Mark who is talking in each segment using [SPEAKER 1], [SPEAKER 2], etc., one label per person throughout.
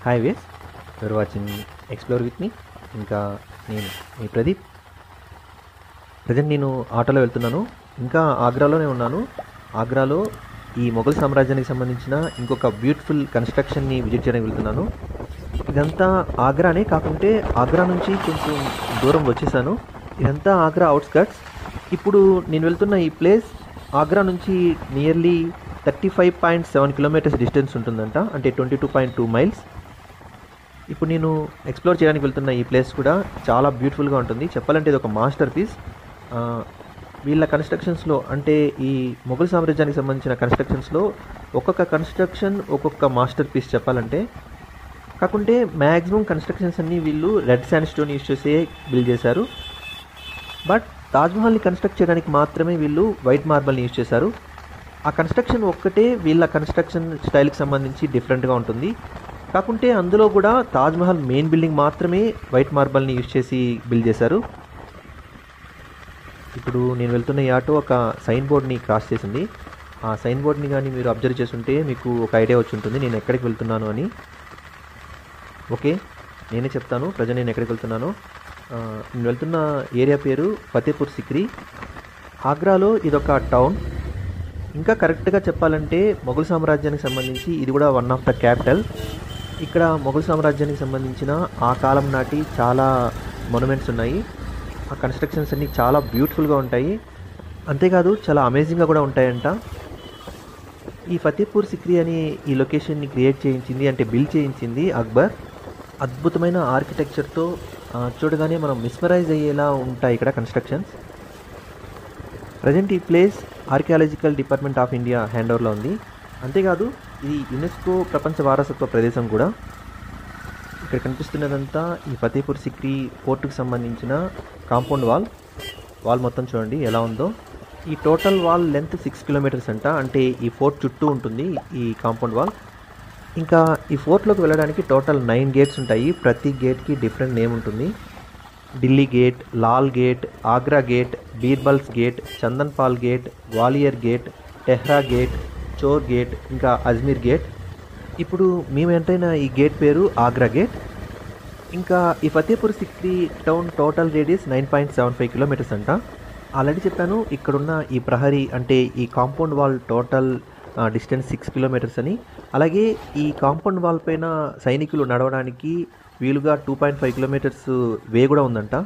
[SPEAKER 1] Hi ways you're watching explore with me. ఇంకా నేను మీ Pradeep. Present నేను ఆటోలో వెళ్తున్నాను. ఇంకా ఆగ్రాలోనే ఉన్నాను. ఆగ్రాలో ఈ మొఘల్ సామ్రాజ్యానికి సంబంధించిన ఇంకొక బ్యూటిఫుల్ కన్స్ట్రక్షన్ని విజిట్ చేయడానికి వెళ్తున్నాను. ఇదంతా ఆగ్రానే, కాకుంటే ఆగ్రా నుంచి కొంచెం దూరం వచ్చేసాను. ఇదంతా ఆగ్రా అవుట్స్కట్స్. ఇప్పుడు నేను వెళ్తున్న ఈ ప్లేస్ ఆగ్రా నుంచి నియర్లీ 35.7 కిలోమీటర్స్ డిస్టెన్స్ ఉంటుందంట, అంటే 22.2 మైల్స్. ఇప్పుడు నేను ఎక్స్ప్లోర్ చేయడానికి వెళ్తున్న ఈ ప్లేస్ కూడా చాలా బ్యూటిఫుల్గా ఉంటుంది. చెప్పాలంటే ఇది ఒక మాస్టర్ పీస్. వీళ్ళ కన్స్ట్రక్షన్స్లో, అంటే ఈ మొఘల్ సామ్రాజ్యానికి సంబంధించిన కన్స్ట్రక్షన్స్లో ఒక్కొక్క కన్స్ట్రక్షన్ ఒక్కొక్క మాస్టర్ పీస్ చెప్పాలంటే. కాకుంటే మ్యాక్సిమం కన్స్ట్రక్షన్స్ అన్నీ వీళ్ళు రెడ్ శాండ్ స్టోన్ యూస్ చేసే బిల్డ్ చేశారు. బట్ తాజ్మహల్ని కన్స్ట్రక్ట్ చేయడానికి మాత్రమే వీళ్ళు వైట్ మార్బల్ని యూస్ చేశారు. ఆ కన్స్ట్రక్షన్ ఒక్కటే వీళ్ళ కన్స్ట్రక్షన్ స్టైల్కి సంబంధించి డిఫరెంట్గా ఉంటుంది. కాకుంటే అందులో కూడా తాజ్మహల్ మెయిన్ బిల్డింగ్ మాత్రమే వైట్ మార్బల్ని యూస్ చేసి బిల్డ్ చేశారు. ఇప్పుడు నేను వెళ్తున్న ఈ ఆటో ఒక సైన్ బోర్డ్ని క్రాస్ చేసింది. ఆ సైన్ బోర్డ్ని కానీ మీరు అబ్జర్వ్ చేస్తుంటే మీకు ఒక ఐడియా వచ్చి ఉంటుంది నేను ఎక్కడికి వెళ్తున్నాను అని. ఓకే, నేనే చెప్తాను ప్రజెంట్ నేను ఎక్కడికి వెళ్తున్నాను. నేను వెళ్తున్న ఏరియా పేరు ఫతేపూర్ సిక్రీ. ఆగ్రాలో ఇదొక టౌన్. ఇంకా కరెక్ట్గా చెప్పాలంటే మొఘల్ సామ్రాజ్యానికి సంబంధించి ఇది కూడా వన్ ఆఫ్ ద క్యాపిటల్. ఇక్కడ మొఘల్ సామ్రాజ్యానికి సంబంధించిన ఆ కాలం నాటి చాలా మొనుమెంట్స్ ఉన్నాయి. ఆ కన్స్ట్రక్షన్స్ అన్నీ చాలా బ్యూటిఫుల్గా ఉంటాయి. అంతేకాదు చాలా అమేజింగ్గా కూడా ఉంటాయంట. ఈ ఫతేపూర్ సిక్రీ అనే ఈ లొకేషన్ని క్రియేట్ చేయించింది, అంటే బిల్డ్ చేయించింది అక్బర్. అద్భుతమైన ఆర్కిటెక్చర్తో చూడగానే మనం మిస్మరైజ్ అయ్యేలా ఉంటాయి ఇక్కడ కన్స్ట్రక్షన్స్. ప్రజెంట్ ఈ place archaeological department of India hand ఓవర్లో ఉంది. అంతేకాదు ఇది యునెస్కో ప్రపంచ వారసత్వ ప్రదేశం కూడా. ఇక్కడ కనిపిస్తున్నదంతా ఈ ఫతేపూర్ సిక్రీ ఫోర్ట్కి సంబంధించిన కాంపౌండ్ వాల్ మొత్తం చూడండి ఎలా ఉందో. ఈ టోటల్ వాల్ లెంత్ 6 కిలోమీటర్స్ అంట, అంటే ఈ ఫోర్ట్ చుట్టూ ఉంటుంది ఈ కాంపౌండ్ వాల్. ఇంకా ఈ ఫోర్ట్లోకి వెళ్ళడానికి టోటల్ 9 గేట్స్ ఉంటాయి. ప్రతి గేట్కి డిఫరెంట్ నేమ్ ఉంటుంది. Delhi gate, Lal gate, Agra gate, Birbal's gate, Chandanpal gate, Gwalior gate, Tehra gate, Chor gate, ఇంకా అజ్మీర్ గేట్. ఇప్పుడు మేము ఎంటైన ఈ గేట్ పేరు ఆగ్రా గేట్. ఇంకా ఈ Fatehpur Sikri town total radius 9.75 kilometres అంట. ఆల్రెడీ చెప్పాను ఇక్కడున్న ఈ ప్రహరీ, అంటే ఈ compound wall total distance 6 kilometres అని. అలాగే ఈ కాంపౌండ్ వాల్ పైన సైనికులు నడవడానికి వీలుగా 2.5 కిలోమీటర్స్ వే కూడా ఉందంట.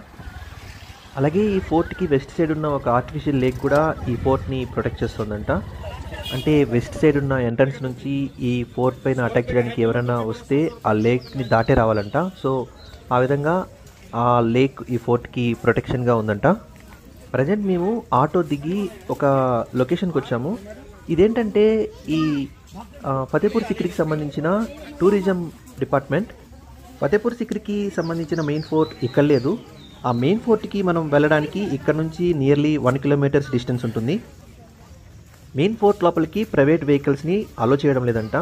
[SPEAKER 1] అలాగే ఈ ఫోర్ట్కి వెస్ట్ సైడ్ ఉన్న ఒక ఆర్టిఫిషియల్ లేక్ కూడా ఈ ఫోర్ట్ని ప్రొటెక్ట్ చేస్తుందంట. అంటే వెస్ట్ సైడ్ ఉన్న ఎంట్రన్స్ నుంచి ఈ ఫోర్ట్ పైన అటాక్ చేయడానికి ఎవరైనా వస్తే ఆ లేక్ని దాటే రావాలంట. సో ఆ విధంగా ఆ లేక్ ఈ ఫోర్ట్కి ప్రొటెక్షన్గా ఉందంట. ప్రజెంట్ మేము ఆటో దిగి ఒక లొకేషన్కి వచ్చాము. ఇదేంటంటే ఈ ఫతేపూర్ సిక్రీకి సంబంధించిన టూరిజం డిపార్ట్మెంట్. ఫతేపూర్ సిక్రీకి సంబంధించిన మెయిన్ ఫోర్ట్ ఇక్కడ లేదు. ఆ మెయిన్ ఫోర్ట్కి మనం వెళ్ళడానికి ఇక్కడ నుంచి నియర్లీ 1 కిలోమీటర్స్ డిస్టెన్స్ ఉంటుంది. మెయిన్ ఫోర్ట్ లోపలికి ప్రైవేట్ వెహికల్స్ని అలో చేయడం లేదంట.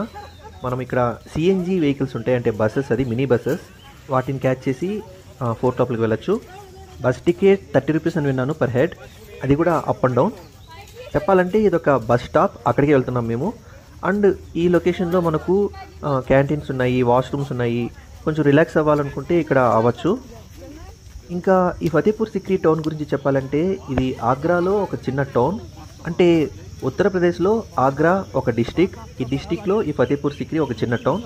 [SPEAKER 1] మనం ఇక్కడ సిఎన్జి వెహికల్స్ ఉంటాయి, అంటే బస్సెస్, అది మినీ బస్సెస్, వాటిని క్యాచ్ చేసి ఫోర్ట్ లోపలికి వెళ్ళొచ్చు. బస్ టికెట్ 30 రూపీస్ అని విన్నాను పర్ హెడ్, అది కూడా అప్ అండ్ డౌన్. చెప్పాలంటే ఇదొక బస్ స్టాప్, అక్కడికి వెళ్తున్నాం మేము. అండ్ ఈ లొకేషన్లో మనకు క్యాంటీన్స్ ఉన్నాయి, వాష్రూమ్స్ ఉన్నాయి. కొంచెం రిలాక్స్ అవ్వాలనుకుంటే ఇక్కడ అవ్వచ్చు. ఇంకా ఈ ఫతేపూర్ సిక్రీ టౌన్ గురించి చెప్పాలంటే ఇది ఆగ్రాలో ఒక చిన్న టౌన్. అంటే ఉత్తరప్రదేశ్లో ఆగ్రా ఒక డిస్టిక్. ఈ డిస్టిక్లో ఈ ఫతేపూర్ సిక్రీ ఒక చిన్న టౌన్.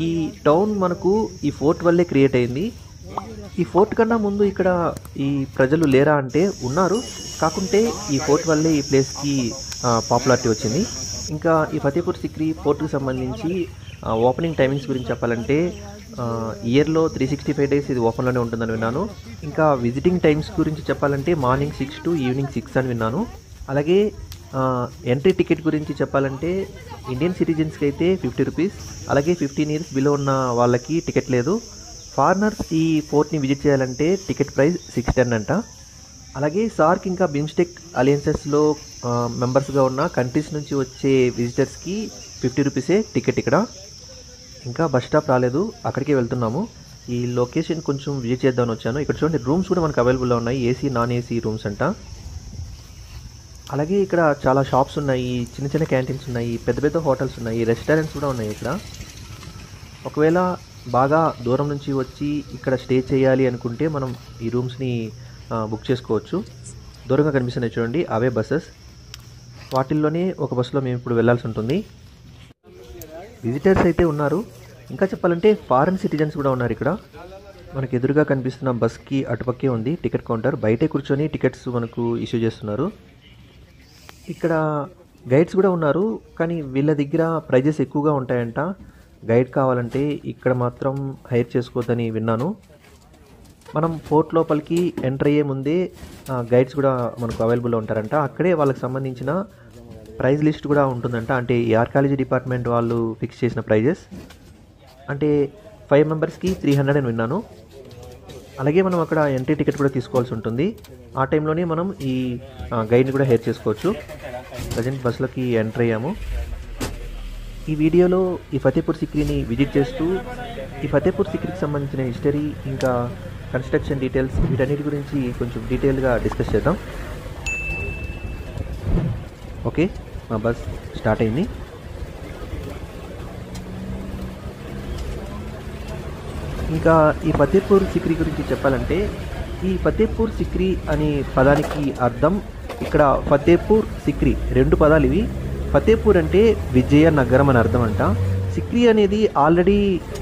[SPEAKER 1] ఈ టౌన్ మనకు ఈ ఫోర్ట్ వల్లే క్రియేట్ అయింది. ఈ ఫోర్ట్ కన్నా ముందు ఇక్కడ ఈ ప్రజలు లేరా అంటే ఉన్నారు. కాకుంటే ఈ ఫోర్ట్ వల్లే ఈ ప్లేస్కి పాపులారిటీ వచ్చింది. ఇంకా ఈ ఫతేపూర్ సిక్రీ ఫోర్ట్కి సంబంధించి ఓపెనింగ్ టైమింగ్స్ గురించి చెప్పాలంటే ఇయర్లో 365 డేస్ ఇది ఓపెన్లోనే ఉంటుందని విన్నాను. ఇంకా విజిటింగ్ టైమ్స్ గురించి చెప్పాలంటే మార్నింగ్ 6 to ఈవినింగ్ 6 అని విన్నాను. అలాగే ఎంట్రీ టికెట్ గురించి చెప్పాలంటే ఇండియన్ సిటిజన్స్కి అయితే 50 రూపీస్, అలాగే 15 ఇయర్స్ బిలో ఉన్న వాళ్ళకి టికెట్ లేదు. ఫారినర్స్ ఈ ఫోర్ట్ని విజిట్ చేయాలంటే టికెట్ ప్రైస్ 610 అంట. అలాగే సార్క్ ఇంకా బిమ్స్టెక్ అలయన్సెస్లో మెంబర్స్గా ఉన్న కంట్రీస్ నుంచి వచ్చే విజిటర్స్కి 50 రూపీసే టికెట్ ఇక్కడ. ఇంకా బస్ స్టాప్ రాలేదు, అక్కడికే వెళ్తున్నాము. ఈ లొకేషన్ కొంచెం విజిట్ చేద్దామని వచ్చాను. ఇక్కడ చూడండి రూమ్స్ కూడా మనకు అవైలబుల్లో ఉన్నాయి, ఏసీ నాన్ ఏసీ రూమ్స్ అంట. అలాగే ఇక్కడ చాలా షాప్స్ ఉన్నాయి, చిన్న చిన్న క్యాంటీన్స్ ఉన్నాయి, పెద్ద పెద్ద హోటల్స్ ఉన్నాయి, రెస్టారెంట్స్ కూడా ఉన్నాయి ఇక్కడ. ఒకవేళ బాగా దూరం నుంచి వచ్చి ఇక్కడ స్టే చేయాలి అనుకుంటే మనం ఈ రూమ్స్ని బుక్ చేసుకోవచ్చు. దూరంగా కనిపిస్తున్నాయి చూడండి, అవే బస్సెస్. వాటిల్లోనే ఒక బస్సులో మేము ఇప్పుడు వెళ్ళాల్సి ఉంటుంది. విజిటర్స్ అయితే ఉన్నారు, ఇంకా చెప్పాలంటే ఫారెన్ సిటిజన్స్ కూడా ఉన్నారు ఇక్కడ. మనకు ఎదురుగా కనిపిస్తున్న బస్కి అటుపక్కే ఉంది టికెట్ కౌంటర్. బయటే కూర్చొని టికెట్స్ మనకు ఇష్యూ చేస్తున్నారు. ఇక్కడ గైడ్స్ కూడా ఉన్నారు, కానీ వీళ్ళ దగ్గర ప్రైజెస్ ఎక్కువగా ఉంటాయంట. గైడ్ కావాలంటే ఇక్కడ మాత్రం హైర్ చేసుకోవద్దని విన్నాను. మనం ఫోర్ట్ లోపలికి ఎంటర్ అయ్యే ముందే గైడ్స్ కూడా మనకు అవైలబుల్లో ఉంటారంట. అక్కడే వాళ్ళకి సంబంధించిన ప్రైజ్ లిస్ట్ కూడా ఉంటుందంట. అంటే ఈ ఆర్కాలజీ డిపార్ట్మెంట్ వాళ్ళు ఫిక్స్ చేసిన ప్రైజెస్. అంటే 5 మెంబర్స్కి 300 అని విన్నాను. అలాగే మనం అక్కడ ఎంట్రీ టికెట్ కూడా తీసుకోవాల్సి ఉంటుంది. ఆ టైంలోనే మనం ఈ గైడ్ని కూడా హైర్ చేసుకోవచ్చు. ప్రజెంట్ బస్సులోకి ఎంటర్ అయ్యాము. ఈ వీడియోలో ఈ ఫతేపూర్ సిక్రీని విజిట్ చేస్తూ ఈ ఫతేపూర్ సిక్రీకి సంబంధించిన హిస్టరీ ఇంకా కన్స్ట్రక్షన్ డీటెయిల్స్ వీటన్నిటి గురించి కొంచెం డీటెయిల్గా డిస్కస్ చేద్దాం. ఓకే, మా బస్ స్టార్ట్ అయింది. ఇంకా ఈ ఫతేపూర్ సిక్రీ గురించి చెప్పాలంటే ఈ ఫతేపూర్ సిక్రీ అనే పదానికి అర్థం ఇక్కడ ఫతేపూర్ సిక్రీ 2 పదాలు ఇవి. ఫతేపూర్ అంటే విజయ నగరం అని అర్థం అంట. సిక్రీ అనేది ఆల్రెడీ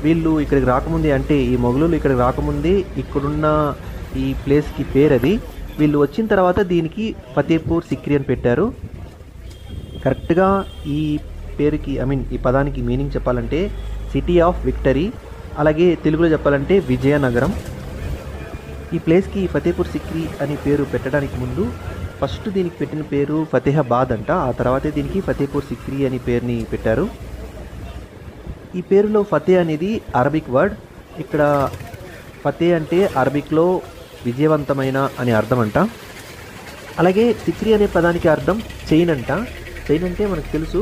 [SPEAKER 1] వీళ్ళు ఇక్కడికి రాకముందే, అంటే ఈ మొఘలులు ఇక్కడికి రాకముందే ఇక్కడున్న ఈ ప్లేస్కి పేరు అది. వీళ్ళు వచ్చిన తర్వాత దీనికి ఫతేపూర్ సిక్రీ అని పెట్టారు. కరెక్ట్గా ఈ పేరుకి ఈ పదానికి మీనింగ్ చెప్పాలంటే సిటీ ఆఫ్ విక్టరీ, అలాగే తెలుగులో చెప్పాలంటే విజయనగరం. ఈ ప్లేస్కి ఫతేపూర్ సిక్రీ అని పేరు పెట్టడానికి ముందు ఫస్ట్ దీనికి పెట్టిన పేరు ఫతేహాబాద్ అంట. ఆ తర్వాతే దీనికి ఫతేపూర్ సిక్రీ అని పేరుని పెట్టారు. ఈ పేరులో ఫతే అనేది అరబిక్ వర్డ్. ఇక్కడ ఫతే అంటే అరబిక్లో విజయవంతమైన అని అర్థం అంట. అలాగే సిక్రీ అనే పదానికి అర్థం చైన్ అంట. చైన్ అంటే మనకు తెలుసు,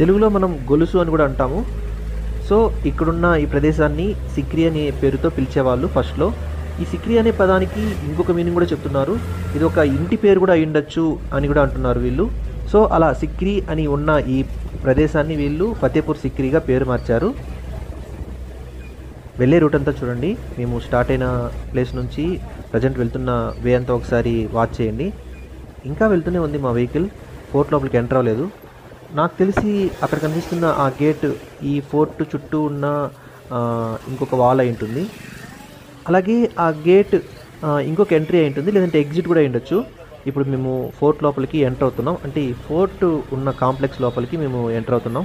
[SPEAKER 1] తెలుగులో మనం గొలుసు అని కూడా అంటాము. సో ఇక్కడున్న ఈ ప్రదేశాన్ని సిక్రీ అనే పేరుతో పిలిచేవాళ్ళు ఫస్ట్లో. ఈ సిక్రీ అనే పదానికి ఇంకొక మీనింగ్ కూడా చెప్తున్నారు. ఇది ఒక ఇంటి పేరు కూడా అయ్యుండొచ్చు అని కూడా అంటున్నారు వీళ్ళు. సో అలా సిక్రీ అని ఉన్న ఈ ప్రదేశాన్ని వీళ్ళు ఫతేపూర్ సిక్రీగా పేరు మార్చారు. వెళ్ళే రూట్ అంతా చూడండి. మేము స్టార్ట్ అయిన ప్లేస్ నుంచి ప్రజెంట్ వెళ్తున్న వే అంతా ఒకసారి వాచ్ చేయండి. ఇంకా వెళ్తూనే ఉంది మా వెహికల్. ఫోర్ట్ లోపలికి ఎంటర్ అవ్వలేదు. నాకు తెలిసి అక్కడ కనిపిస్తున్న ఆ గేట్ ఈ ఫోర్ట్ చుట్టూ ఉన్న ఇంకొక వాల్ అయి ఉంటుంది. అలాగే ఆ గేట్ ఇంకొక ఎంట్రీ అయి ఉంటుంది, లేదంటే ఎగ్జిట్ కూడా అయి ఉండొచ్చు. ఇప్పుడు మేము ఫోర్ట్ లోపలికి ఎంటర్ అవుతున్నాం. అంటే ఈ ఫోర్ట్ ఉన్న కాంప్లెక్స్ లోపలికి మేము ఎంటర్ అవుతున్నాం.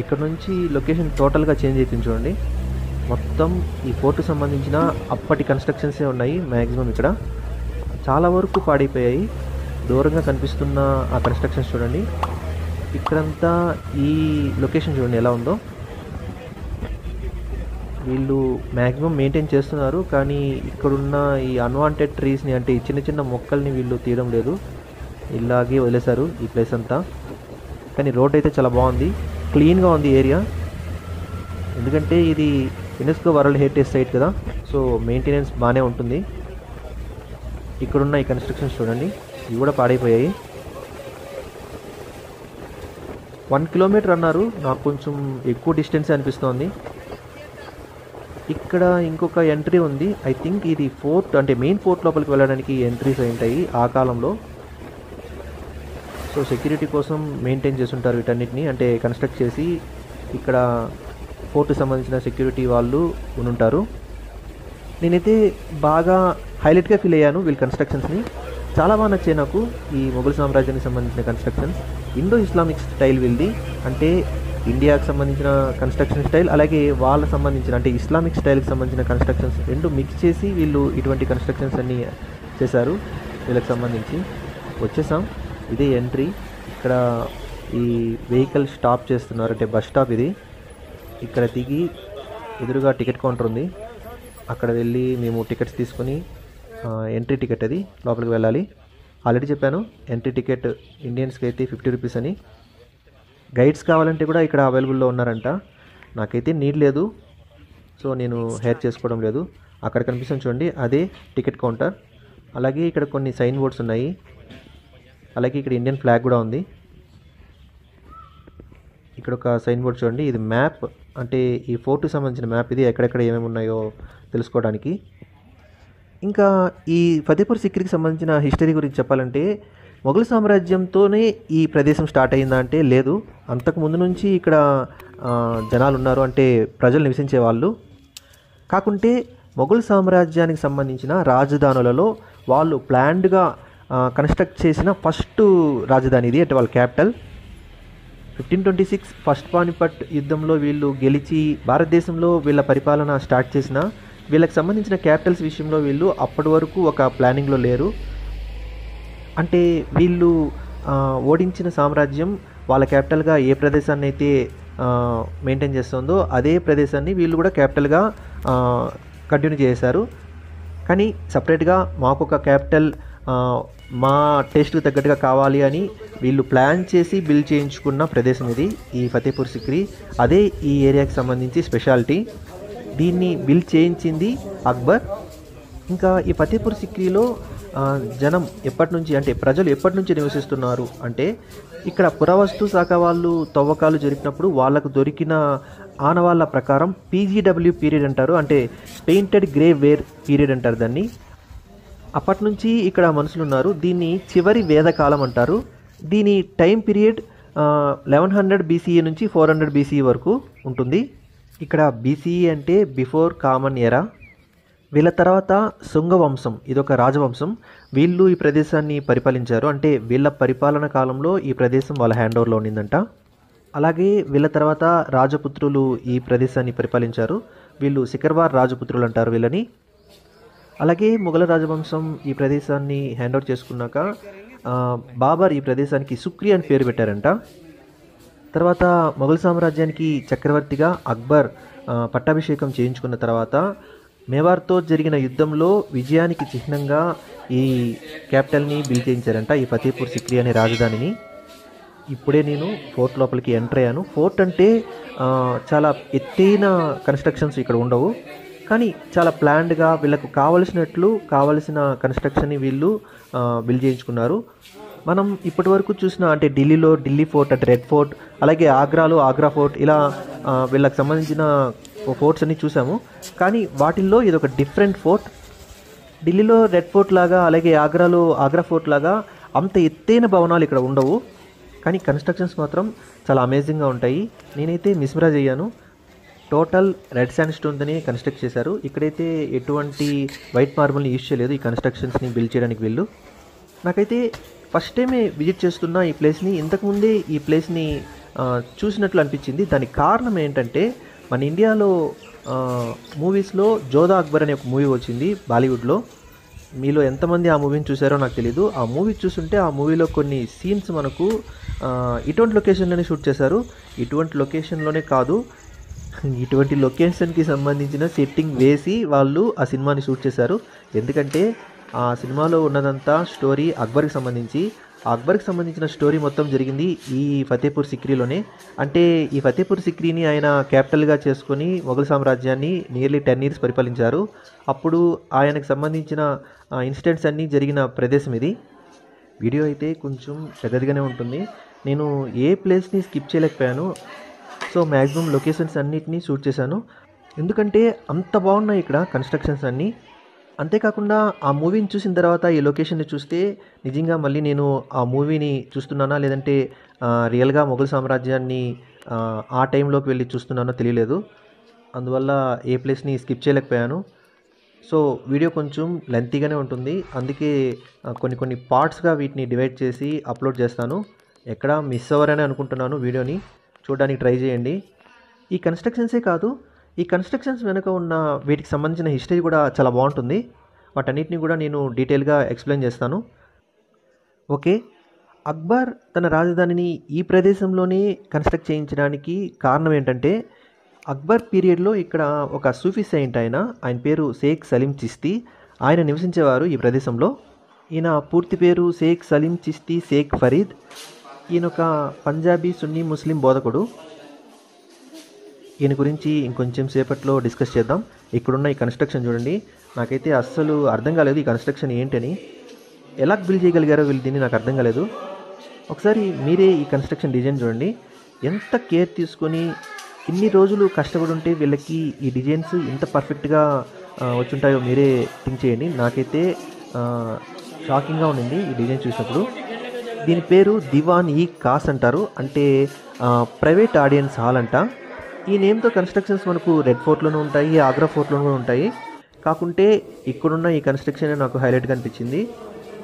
[SPEAKER 1] ఇక్కడ నుంచి లొకేషన్ టోటల్గా చేంజ్ అయిపోయింది చూడండి. మొత్తం ఈ ఫోర్ట్కి సంబంధించిన అప్పటి కన్స్ట్రక్షన్సే ఉన్నాయి మ్యాక్సిమం. ఇక్కడ చాలా వరకు పాడైపోయాయి. దూరంగా కనిపిస్తున్న ఆ కన్స్ట్రక్షన్స్ చూడండి. ఇక్కడంతా ఈ లొకేషన్ చూడండి ఎలా ఉందో. వీళ్ళు మ్యాక్సిమం మెయింటైన్ చేస్తున్నారు, కానీ ఇక్కడున్న ఈ అన్వాంటెడ్ ట్రీస్ని, అంటే ఈ చిన్న చిన్న మొక్కల్ని వీళ్ళు తీయడం లేదు. ఇలాగే వదిలేశారు ఈ ప్లేస్ అంతా. కానీ రోడ్ అయితే చాలా బాగుంది, క్లీన్గా ఉంది ఏరియా. ఎందుకంటే ఇది యునెస్కో వరల్డ్ హెరిటేజ్ సైట్ కదా, సో మెయింటెనెన్స్ బాగానే ఉంటుంది. ఇక్కడున్న ఈ కన్స్ట్రక్షన్స్ చూడండి, ఇవి కూడా పాడైపోయాయి. 1 కిలోమీటర్ అన్నారు, నాకు కొంచెం ఎక్కువ డిస్టెన్స్ అనిపిస్తోంది. ఇక్కడ ఇంకొక ఎంట్రీ ఉంది. ఐ థింక్ ఇది ఫోర్ట్, అంటే మెయిన్ ఫోర్ట్ లోపలికి వెళ్ళడానికి ఎంట్రీస్ ఉంటాయి ఆ కాలంలో. సో సెక్యూరిటీ కోసం మెయింటైన్ చేస్తుంటారు వీటన్నిటిని, అంటే కన్స్ట్రక్ట్ చేసి ఇక్కడ ఫోర్ట్కి సంబంధించిన సెక్యూరిటీ వాళ్ళు ఉంటారు. నేనైతే బాగా హైలైట్గా ఫీల్ అయ్యాను వీళ్ళ కన్స్ట్రక్షన్స్ని. చాలా బాగా నచ్చాయి నాకు ఈ మొఘల్ సామ్రాజ్యానికి సంబంధించిన కన్స్ట్రక్షన్స్. ఇండో ఇస్లామిక్ స్టైల్ వీళ్ళది, అంటే ఇండియాకి సంబంధించిన కన్స్ట్రక్షన్ స్టైల్, అలాగే వాళ్ళకి సంబంధించిన అంటే ఇస్లామిక్ స్టైల్కి సంబంధించిన కన్స్ట్రక్షన్స్ రెండు మిక్స్ చేసి వీళ్ళు ఇటువంటి కన్స్ట్రక్షన్స్ అన్నీ చేశారు. వీళ్ళకి సంబంధించి వచ్చేసాం. ఇదే ఎంట్రీ. ఇక్కడ ఈ వెహికల్ స్టాప్ చేస్తున్నారు, అంటే బస్ స్టాప్ ఇది. ఇక్కడ దిగి ఎదురుగా టికెట్ కౌంటర్ ఉంది, అక్కడ వెళ్ళి మేము టికెట్స్ తీసుకొని ఎంట్రీ టికెట్ అది లోపలికి వెళ్ళాలి. ఆల్రెడీ చెప్పాను ఎంట్రీ టికెట్ ఇండియన్స్కి అయితే 50 రూపీస్ అని. గైడ్స్ కావాలంటే కూడా ఇక్కడ అవైలబుల్లో ఉన్నారంట. నాకైతే నీడ్ లేదు, సో నేను హైర్ చేసుకోవడం లేదు. అక్కడ కనిపిస్తుంది చూడండి, అదే టికెట్ కౌంటర్. అలాగే ఇక్కడ కొన్ని సైన్ బోర్డ్స్ ఉన్నాయి, అలాగే ఇక్కడ ఇండియన్ ఫ్లాగ్ కూడా ఉంది. ఇక్కడ ఒక సైన్ బోర్డ్ చూడండి, ఇది మ్యాప్ అంటే ఈ ఫోర్ట్కి సంబంధించిన మ్యాప్ ఇది, ఎక్కడెక్కడ ఏమేమి ఉన్నాయో తెలుసుకోవడానికి. ఇంకా ఈ ఫతేపూర్ సిక్రీకి సంబంధించిన హిస్టరీ గురించి చెప్పాలంటే మొఘల్ సామ్రాజ్యంతోనే ఈ ప్రదేశం స్టార్ట్ అయిందా అంటే లేదు, అంతకు ముందు నుంచి ఇక్కడ జనాలు ఉన్నారు, అంటే ప్రజలు నివసించే వాళ్ళు. కాకుంటే మొఘల్ సామ్రాజ్యానికి సంబంధించిన రాజధానులలో వాళ్ళు ప్లాన్డ్గా కన్స్ట్రక్ట్ చేసిన ఫస్ట్ రాజధాని ఇది, అంటే వాళ్ళ క్యాపిటల్. 1526 ఫస్ట్ పానిపట్ యుద్ధంలో వీళ్ళు గెలిచి భారతదేశంలో వీళ్ళ పరిపాలన స్టార్ట్ చేసిన వీళ్ళకి సంబంధించిన క్యాపిటల్స్ విషయంలో వీళ్ళు అప్పటి వరకు ఒక ప్లానింగ్లో లేరు. అంటే వీళ్ళు ఓడించిన సామ్రాజ్యం వాళ్ళ క్యాపిటల్గా ఏ ప్రదేశాన్ని అయితే మెయింటైన్ చేస్తుందో అదే ప్రదేశాన్ని వీళ్ళు కూడా క్యాపిటల్గా కంటిన్యూ చేశారు. కానీ సపరేట్గా మాకొక క్యాపిటల్ మా టేస్ట్కి తగ్గట్టుగా కావాలి అని వీళ్ళు ప్లాన్ చేసి బిల్డ్ చేయించుకున్న ప్రదేశం ఇది, ఈ ఫతేపూర్ సిక్రీ. అదే ఈ ఏరియాకి సంబంధించి స్పెషాలిటీ. దీన్ని బిల్డ్ చేయించింది అక్బర్. ఇంకా ఈ ఫతేపూర్ సిక్రీలో జనం ఎప్పటి నుంచి, అంటే ప్రజలు ఎప్పటి నుంచి నివసిస్తున్నారు అంటే ఇక్కడ పురావస్తు శాఖ వాళ్ళు తవ్వకాలు జరిపినప్పుడు వాళ్ళకు దొరికిన ఆనవాళ్ళ ప్రకారం PGW పీరియడ్ అంటారు, అంటే పెయింటెడ్ గ్రే వేర్ పీరియడ్ అంటారు దాన్ని. అప్పటి నుంచి ఇక్కడ మనుషులు ఉన్నారు. దీన్ని చివరి వేదకాలం అంటారు. దీని టైం పీరియడ్ 1100 BCE నుంచి 400 BCE వరకు ఉంటుంది. ఇక్కడ BCE అంటే బిఫోర్ కామన్ ఎరా. వీళ్ళ తర్వాత శుంగ వంశం, ఇదొక రాజవంశం. వీళ్ళు ఈ ప్రదేశాన్ని పరిపాలించారు, అంటే వీళ్ళ పరిపాలన కాలంలో ఈ ప్రదేశం వాళ్ళ హ్యాండ్ ఓవర్లో ఉండిందంట. అలాగే వీళ్ళ తర్వాత రాజపుత్రులు ఈ ప్రదేశాన్ని పరిపాలించారు. వీళ్ళు సికర్వార్ రాజపుత్రులు అంటారు వీళ్ళని. అలాగే మొఘల రాజవంశం ఈ ప్రదేశాన్ని హ్యాండ్ ఓవర్ చేసుకున్నాక బాబర్ ఈ ప్రదేశానికి సుక్రీ అని పేరు పెట్టారంట. తర్వాత మొఘల్ సామ్రాజ్యానికి చక్రవర్తిగా అక్బర్ పట్టాభిషేకం చేయించుకున్న తర్వాత మేవార్తో జరిగిన యుద్ధంలో విజయానికి చిహ్నంగా ఈ క్యాపిటల్ని బిల్డ్ చేయించారంట, ఈ ఫతేపూర్ సిక్రీ అనే రాజధానిని. ఇప్పుడే నేను ఫోర్ట్ లోపలికి ఎంటర్ అయ్యాను. ఫోర్ట్ అంటే చాలా ఎత్తైన కన్స్ట్రక్షన్స్ ఇక్కడ ఉండవు, కానీ చాలా ప్లాన్డ్గా వీళ్ళకు కావలసిన కన్స్ట్రక్షన్ని వీళ్ళు బిల్డ్ చేయించుకున్నారు. మనం ఇప్పటి వరకు చూసిన, అంటే ఢిల్లీలో ఢిల్లీ ఫోర్ట్, అంటే రెడ్ ఫోర్ట్, అలాగే ఆగ్రాలో ఆగ్రా ఫోర్ట్, ఇలా వీళ్ళకి సంబంధించిన ఫోర్ట్స్ అన్నీ చూసాము. కానీ వాటిల్లో ఇదొక డిఫరెంట్ ఫోర్ట్. ఢిల్లీలో రెడ్ ఫోర్ట్ లాగా, అలాగే ఆగ్రాలో ఆగ్రా ఫోర్ట్ లాగా అంత ఎత్తైన భవనాలు ఇక్కడ ఉండవు, కానీ కన్స్ట్రక్షన్స్ మాత్రం చాలా అమేజింగ్గా ఉంటాయి. నేనైతే మిస్మరైజ్ అయ్యాను. టోటల్ రెడ్ శాండ్ స్టోన్తోనే కన్స్ట్రక్ట్ చేశారు. ఇక్కడైతే ఎటువంటి వైట్ మార్బుల్ని యూజ్ చేయలేదు ఈ కన్స్ట్రక్షన్స్ని బిల్డ్ చేయడానికి వీళ్ళు. నాకైతే ఫస్ట్ టైమే విజిట్ చేస్తున్న ఈ ప్లేస్ని, ఇంతకుముందే ఈ ప్లేస్ని చూసినట్లు అనిపించింది. దానికి కారణం ఏంటంటే మన ఇండియాలో మూవీస్లో జోధా అక్బర్ అనే ఒక మూవీ వచ్చింది బాలీవుడ్లో. మీలో ఎంతమంది ఆ మూవీని చూసారో నాకు తెలీదు. ఆ మూవీ చూస్తుంటే ఆ మూవీలో కొన్ని సీన్స్ మనకు ఇటువంటి లొకేషన్లోనే షూట్ చేశారు. ఇటువంటి లొకేషన్లోనే కాదు, ఇటువంటి లొకేషన్కి సంబంధించిన సెట్టింగ్ వేసి వాళ్ళు ఆ సినిమాని షూట్ చేశారు. ఎందుకంటే ఆ సినిమాలో ఉన్నదంతా స్టోరీ అక్బర్కి సంబంధించి. ఆ అక్బర్కి సంబంధించిన స్టోరీ మొత్తం జరిగింది ఈ ఫతేపూర్ సిక్రీలోనే. అంటే ఈ ఫతేపూర్ సిక్రీని ఆయన క్యాపిటల్గా చేసుకొని మొఘల్ సామ్రాజ్యాన్ని నియర్లీ 10 years పరిపాలించారు. అప్పుడు ఆయనకు సంబంధించిన ఇన్సిడెంట్స్ అన్నీ జరిగిన ప్రదేశం ఇది. వీడియో అయితే కొంచెం పెద్దదిగానే ఉంటుంది. నేను ఏ ప్లేస్ని స్కిప్ చేయలేకపోయాను. సో మ్యాక్సిమం లొకేషన్స్ అన్నిటినీ షూట్ చేశాను, ఎందుకంటే అంత బాగున్నాయి ఇక్కడ కన్స్ట్రక్షన్స్ అన్నీ. అంతేకాకుండా ఆ మూవీని చూసిన తర్వాత ఈ లొకేషన్ని చూస్తే నిజంగా మళ్ళీ నేను ఆ మూవీని చూస్తున్నానా, లేదంటే రియల్గా మొఘల్ సామ్రాజ్యాన్ని ఆ టైంలోకి వెళ్ళి చూస్తున్నానో తెలియలేదు. అందువల్ల ఏ ప్లేస్ని స్కిప్ చేయలేకపోయాను. సో వీడియో కొంచెం లెంతీగానే ఉంటుంది, అందుకే కొన్ని పార్ట్స్గా వీటిని డివైడ్ చేసి అప్లోడ్ చేస్తాను. ఎక్కడ మిస్ అవ్వరని అనుకుంటున్నాను. వీడియోని చూడడానికి ట్రై చేయండి. ఈ కన్స్ట్రక్షన్సే కాదు, ఈ కన్స్ట్రక్షన్స్ వెనుక ఉన్న వీటికి సంబంధించిన హిస్టరీ కూడా చాలా బాగుంటుంది. వాటన్నిటిని కూడా నేను డీటెయిల్గా ఎక్స్ప్లెయిన్ చేస్తాను. ఓకే, అక్బర్ తన రాజధానిని ఈ ప్రదేశంలోనే కన్స్ట్రక్ట్ చేయించడానికి కారణం ఏంటంటే అక్బర్ పీరియడ్లో ఇక్కడ ఒక సూఫీ సెయింట్ ఆయన పేరు షేక్ సలీం చిస్తి, ఆయన నివసించేవారు ఈ ప్రదేశంలో. ఈయన పూర్తి పేరు షేక్ సలీం చిస్తి షేక్ ఫరీద్. ఈయన ఒక పంజాబీ సున్నీ ముస్లిం బోధకుడు. ఈయన గురించి ఇంకొంచెం సేపట్లో డిస్కస్ చేద్దాం. ఇక్కడున్న ఈ కన్స్ట్రక్షన్ చూడండి, నాకైతే అస్సలు అర్థం కాలేదు ఈ కన్స్ట్రక్షన్ ఏంటని. ఎలా బిల్డ్ చేయగలిగారో వీళ్ళు దీన్ని నాకు అర్థం కాలేదు. ఒకసారి మీరే ఈ కన్స్ట్రక్షన్ డిజైన్ చూడండి, ఎంత కేర్ తీసుకొని ఇన్ని రోజులు కష్టపడి ఉంటే వీళ్ళకి ఈ డిజైన్స్ ఇంత పర్ఫెక్ట్గా వచ్చుంటాయో మీరే థింక్ చేయండి. నాకైతే షాకింగ్గా ఉండింది ఈ డిజైన్ చూసినప్పుడు. దీని పేరు దివాన్ ఈ కాస్ అంటారు, అంటే ప్రైవేట్ ఆడియన్స్ హాల్ అంట. ఈ నేమ్తో కన్స్ట్రక్షన్స్ మనకు రెడ్ ఫోర్ట్లోనూ ఉంటాయి, ఆగ్రా ఫోర్ట్లోనూ కూడా ఉంటాయి. కాకుంటే ఇక్కడున్న ఈ కన్స్ట్రక్షన్ నాకు హైలైట్గా అనిపించింది.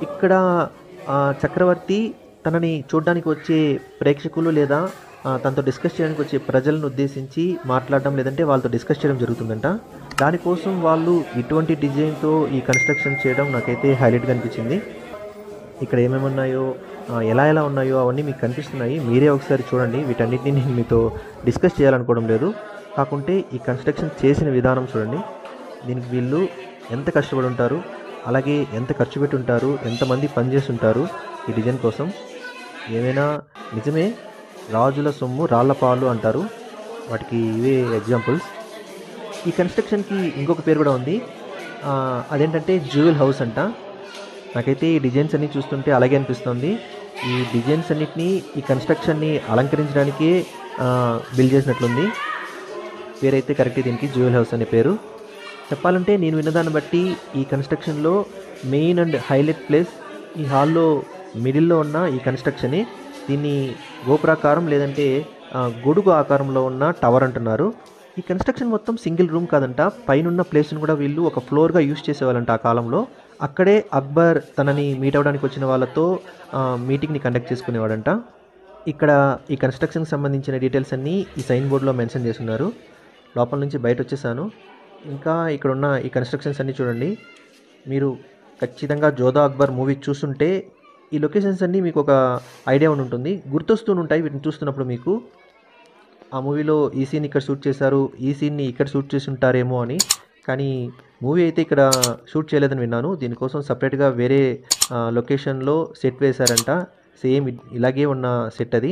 [SPEAKER 1] ఇక్కడ చక్రవర్తి తనని చూడడానికి వచ్చే ప్రేక్షకులు లేదా తనతో డిస్కస్ చేయడానికి వచ్చే ప్రజలను ఉద్దేశించి మాట్లాడడం లేదంటే వాళ్ళతో డిస్కస్ చేయడం జరుగుతుందంట. దానికోసం వాళ్ళు ఇటువంటి డిజైన్తో ఈ కన్స్ట్రక్షన్ చేయడం నాకైతే హైలైట్గా అనిపించింది. ఇక్కడ ఏమేమి ఉన్నాయో ఎలా ఉన్నాయో అవన్నీ మీకు కనిపిస్తున్నాయి, మీరే ఒకసారి చూడండి. వీటన్నిటిని నేను మీతో డిస్కస్ చేయాలనుకోవడం లేదు. కాకుంటే ఈ కన్స్ట్రక్షన్ చేసిన విధానం చూడండి. దీనికి వీళ్ళు ఎంత కష్టపడి ఉంటారు, అలాగే ఎంత ఖర్చు పెట్టి ఉంటారు, ఎంతమంది పనిచేసి ఉంటారు ఈ డిజైన్ కోసం. ఏమైనా నిజమే, రాజుల సొమ్ము రాళ్లపాలు అంటారు, వాటికి ఇవే ఎగ్జాంపుల్స్. ఈ కన్స్ట్రక్షన్కి ఇంకొక పేరు కూడా ఉంది, అదేంటంటే జ్యువెల్ హౌస్ అంట. నాకైతే ఈ డిజైన్స్ అన్నీ చూస్తుంటే అలాగే అనిపిస్తుంది. ఈ డిజైన్స్ అన్నిటినీ ఈ కన్స్ట్రక్షన్ని అలంకరించడానికే బిల్డ్ చేసినట్లుంది. పేరైతే కరెక్ట్, దీనికి జ్యువెల్ హౌస్ అనే పేరు. చెప్పాలంటే నేను విన్నదాన్ని బట్టి ఈ కన్స్ట్రక్షన్లో మెయిన్ అండ్ హైలైట్ ప్లేస్ ఈ హాల్లో మిడిల్లో ఉన్న ఈ కన్స్ట్రక్షనే. దీన్ని గోపురాకారం లేదంటే గొడుగు ఆకారంలో ఉన్న టవర్ అంటున్నారు. ఈ కన్స్ట్రక్షన్ మొత్తం సింగిల్ రూమ్ కాదంట, పైనున్న ప్లేస్ని కూడా వీళ్ళు ఒక ఫ్లోర్గా యూజ్ చేసేవాళ్ళంట ఆ కాలంలో. అక్కడే అక్బర్ తనని మీట్ అవ్వడానికి వచ్చిన వాళ్ళతో మీటింగ్ని కండక్ట్ చేసుకునేవాడంట. ఇక్కడ ఈ కన్స్ట్రక్షన్కి సంబంధించిన డీటెయిల్స్ అన్నీ ఈ సైన్ బోర్డులో మెన్షన్ చేస్తున్నారు. లోపల నుంచి బయట వచ్చేసాను. ఇంకా ఇక్కడ ఉన్న ఈ కన్స్ట్రక్షన్స్ అన్నీ చూడండి. మీరు ఖచ్చితంగా జోధా అక్బర్ మూవీ చూస్తుంటే ఈ లొకేషన్స్ అన్నీ మీకు ఒక ఐడియా ఉంటుంది, గుర్తొస్తూ ఉంటాయి వీటిని చూస్తున్నప్పుడు మీకు. ఆ మూవీలో ఈ సీన్ ఇక్కడ షూట్ చేశారు, ఈ సీన్ని ఇక్కడ షూట్ చేసి ఉంటారేమో అని. కానీ మూవీ అయితే ఇక్కడ షూట్ చేయలేదని విన్నాను. దీనికోసం సపరేట్గా వేరే లొకేషన్లో సెట్ వేశారంట. సేమ్ ఇలాగే ఉన్న సెట్ అది.